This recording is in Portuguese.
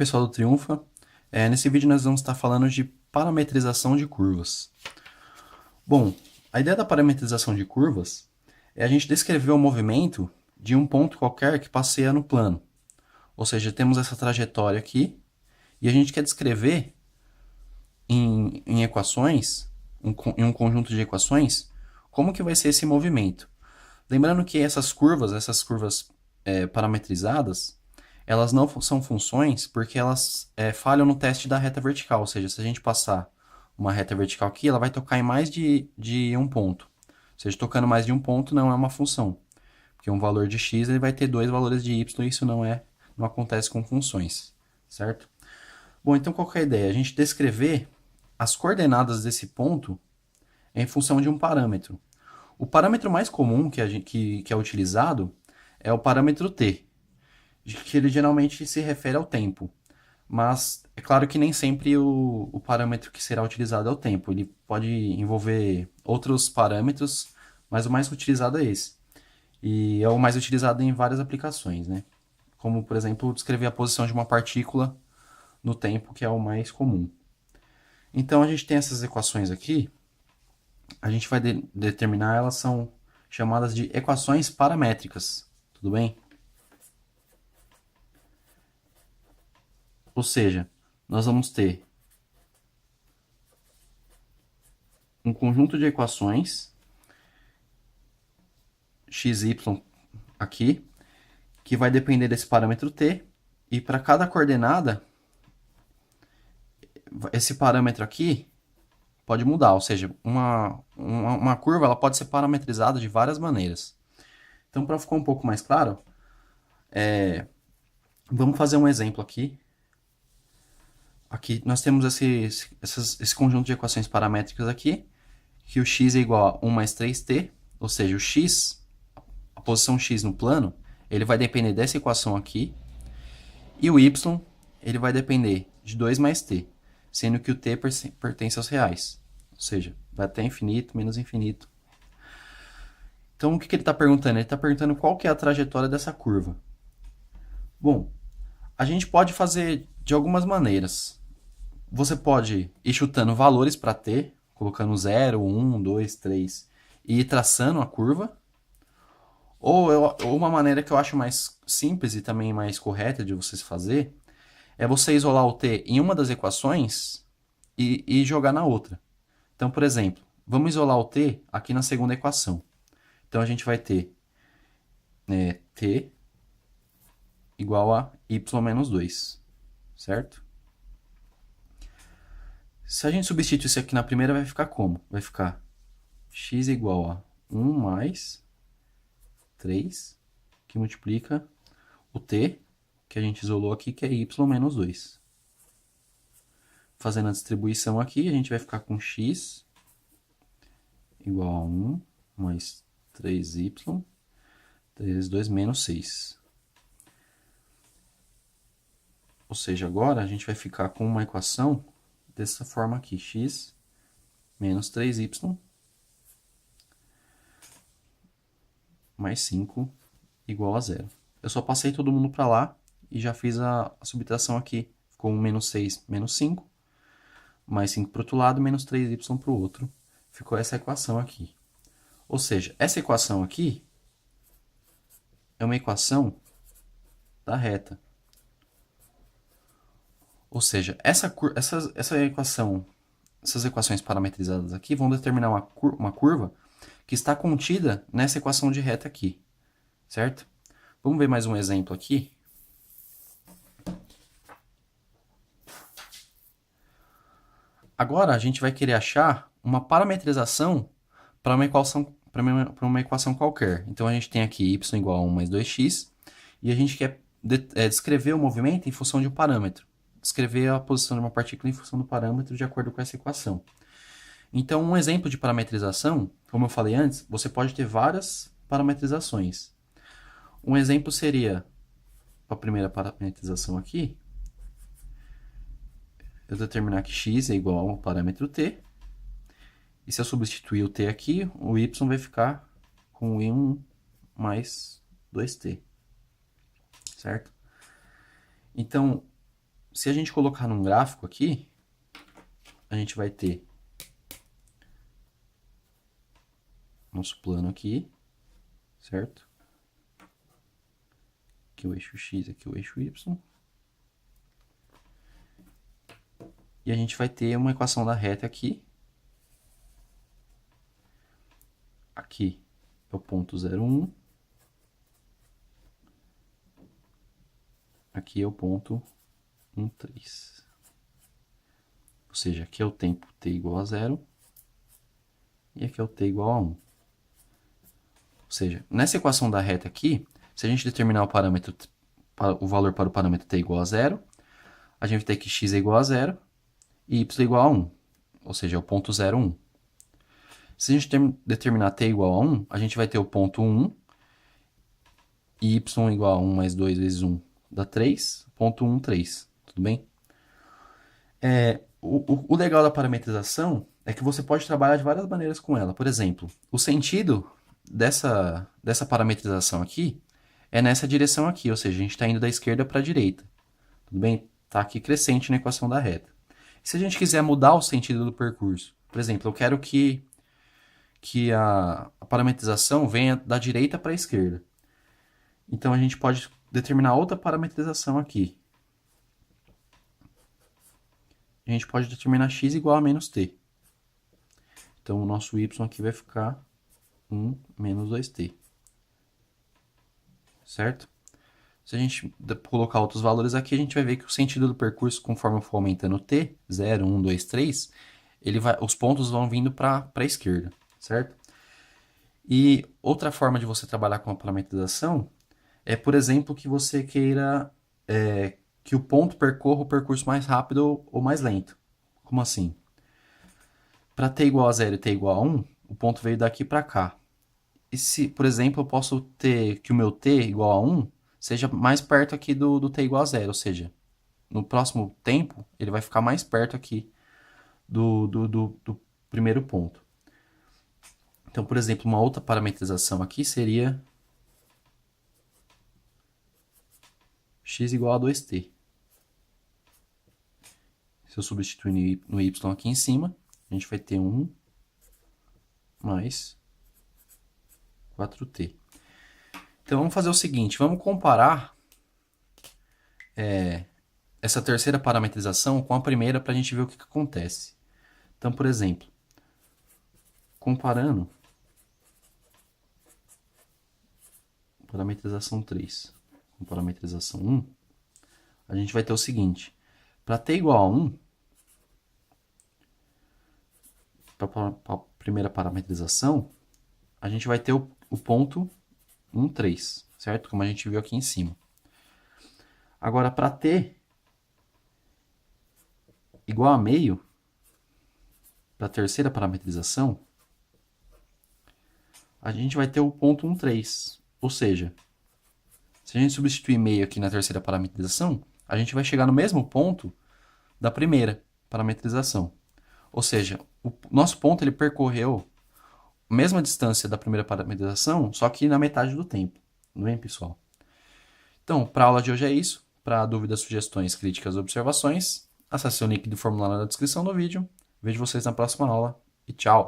pessoal do Triunfa. Nesse vídeo nós vamos estar falando de parametrização de curvas. Bom, a ideia da parametrização de curvas é a gente descrever o movimento de um ponto qualquer que passeia no plano. Ou seja, temos essa trajetória aqui e a gente quer descrever em equações, em um conjunto de equações, como que vai ser esse movimento. Lembrando que essas curvas parametrizadas, elas não são funções porque elas falham no teste da reta vertical. Ou seja, se a gente passar uma reta vertical aqui, ela vai tocar em mais de um ponto. Ou seja, tocando mais de um ponto não é uma função. Porque um valor de x ele vai ter dois valores de y, e isso não acontece com funções, certo? Bom, então qual que é a ideia? A gente descrever as coordenadas desse ponto em função de um parâmetro. O parâmetro mais comum que é utilizado é o parâmetro t, que ele geralmente se refere ao tempo. Mas é claro que nem sempre o parâmetro que será utilizado é o tempo. Ele pode envolver outros parâmetros, mas o mais utilizado é esse. E é o mais utilizado em várias aplicações, né? Como, por exemplo, descrever a posição de uma partícula no tempo, que é o mais comum. Então, a gente tem essas equações aqui. A gente vai determinar, elas são chamadas de equações paramétricas. Tudo bem? Ou seja, nós vamos ter um conjunto de equações x, y aqui, que vai depender desse parâmetro t, e para cada coordenada, esse parâmetro aqui pode mudar, ou seja, uma curva ela pode ser parametrizada de várias maneiras. Então, para ficar um pouco mais claro, vamos fazer um exemplo aqui. Aqui nós temos esse conjunto de equações paramétricas aqui, que o x é igual a 1 mais 3t, ou seja, o x, a posição x no plano, ele vai depender dessa equação aqui, e o y, ele vai depender de 2 mais t, sendo que o t pertence aos reais, ou seja, vai até infinito, menos infinito. Então, o que ele está perguntando? Ele está perguntando qual que é a trajetória dessa curva. Bom, a gente pode fazer de algumas maneiras. Você pode ir chutando valores para t, colocando 0, 1, 2, 3, e ir traçando a curva. Ou uma maneira que eu acho mais simples e também mais correta de você fazer é você isolar o t em uma das equações e jogar na outra. Então, por exemplo, vamos isolar o t aqui na segunda equação. Então, a gente vai ter t igual a y menos 2, certo? Se a gente substituir isso aqui na primeira, vai ficar como? Vai ficar x igual a 1 mais 3, que multiplica o t, que a gente isolou aqui, que é y menos 2. Fazendo a distribuição aqui, a gente vai ficar com x igual a 1 mais 3y, 3 vezes 2 menos 6. Ou seja, agora a gente vai ficar com uma equação dessa forma aqui, x menos 3y mais 5 igual a 0. Eu só passei todo mundo para lá e já fiz a subtração aqui. Ficou um menos 6 menos 5, mais 5 para o outro lado, menos 3y para o outro. Ficou essa equação aqui. Ou seja, essa equação aqui é uma equação da reta. Ou seja, essas equações parametrizadas aqui vão determinar uma curva que está contida nessa equação de reta aqui, certo? Vamos ver mais um exemplo aqui. Agora a gente vai querer achar uma parametrização para uma equação qualquer. Então a gente tem aqui y igual a 1 mais 2x e a gente quer descrever o movimento em função de um parâmetro. Descrever a posição de uma partícula em função do parâmetro de acordo com essa equação. Então, um exemplo de parametrização, como eu falei antes, você pode ter várias parametrizações. Um exemplo seria, a primeira parametrização aqui, eu determinar que x é igual ao parâmetro t, e se eu substituir o t aqui, o y vai ficar com 1 mais 2t, certo? Então, se a gente colocar num gráfico aqui, a gente vai ter nosso plano aqui, certo? Aqui o eixo X, aqui o eixo Y. E a gente vai ter uma equação da reta aqui. Aqui é o ponto 0,1. Aqui é o ponto 1,3. Ou seja, aqui é o tempo t igual a 0. E aqui é o t igual a 1. Ou seja, nessa equação da reta aqui, se a gente determinar o valor para o parâmetro t igual a 0, a gente vai ter que x é igual a 0 e y é igual a 1. Ou seja, é o ponto 0, 1. Se a gente determinar t igual a 1, a gente vai ter o ponto 1 e y igual a 1 mais 2 vezes 1 dá 3, ponto 1, 3. Tudo bem? O legal da parametrização é que você pode trabalhar de várias maneiras com ela. Por exemplo, o sentido dessa parametrização aqui é nessa direção aqui, ou seja, a gente está indo da esquerda para a direita. Tudo bem? Está aqui crescente na equação da reta. E se a gente quiser mudar o sentido do percurso, por exemplo, eu quero que a parametrização venha da direita para a esquerda. Então a gente pode determinar outra parametrização aqui. A gente pode determinar x igual a menos t. Então o nosso y aqui vai ficar 1 menos 2t. Certo? Se a gente colocar outros valores aqui, a gente vai ver que o sentido do percurso, conforme for aumentando t, 0, 1, 2, 3, os pontos vão vindo para a esquerda, certo? E outra forma de você trabalhar com a parametrização é, por exemplo, que você queira que o ponto percorra o percurso mais rápido ou mais lento. Como assim? Para t igual a 0 e t igual a 1, o ponto veio daqui para cá. E se, por exemplo, eu posso ter que o meu t igual a 1 seja mais perto aqui do t igual a 0, ou seja, no próximo tempo ele vai ficar mais perto aqui do primeiro ponto. Então, por exemplo, uma outra parametrização aqui seria x igual a 2t. Se eu substituir no y aqui em cima, a gente vai ter 1 mais 4t. Então vamos fazer o seguinte, vamos comparar essa terceira parametrização com a primeira para a gente ver o que acontece. Então, por exemplo, comparando parametrização 3 com parametrização 1, a gente vai ter o seguinte, para t igual a 1, para a primeira parametrização, a gente vai ter o ponto 1, 3, certo? Como a gente viu aqui em cima. Agora, para t igual a meio, para a terceira parametrização, a gente vai ter o ponto 1, 3. Ou seja, se a gente substituir meio aqui na terceira parametrização, a gente vai chegar no mesmo ponto da primeira parametrização. Ou seja, o nosso ponto ele percorreu a mesma distância da primeira parametrização, só que na metade do tempo. Não é, pessoal? Então, para a aula de hoje é isso. Para dúvidas, sugestões, críticas, observações, acesse o link do formulário na descrição do vídeo. Vejo vocês na próxima aula e tchau!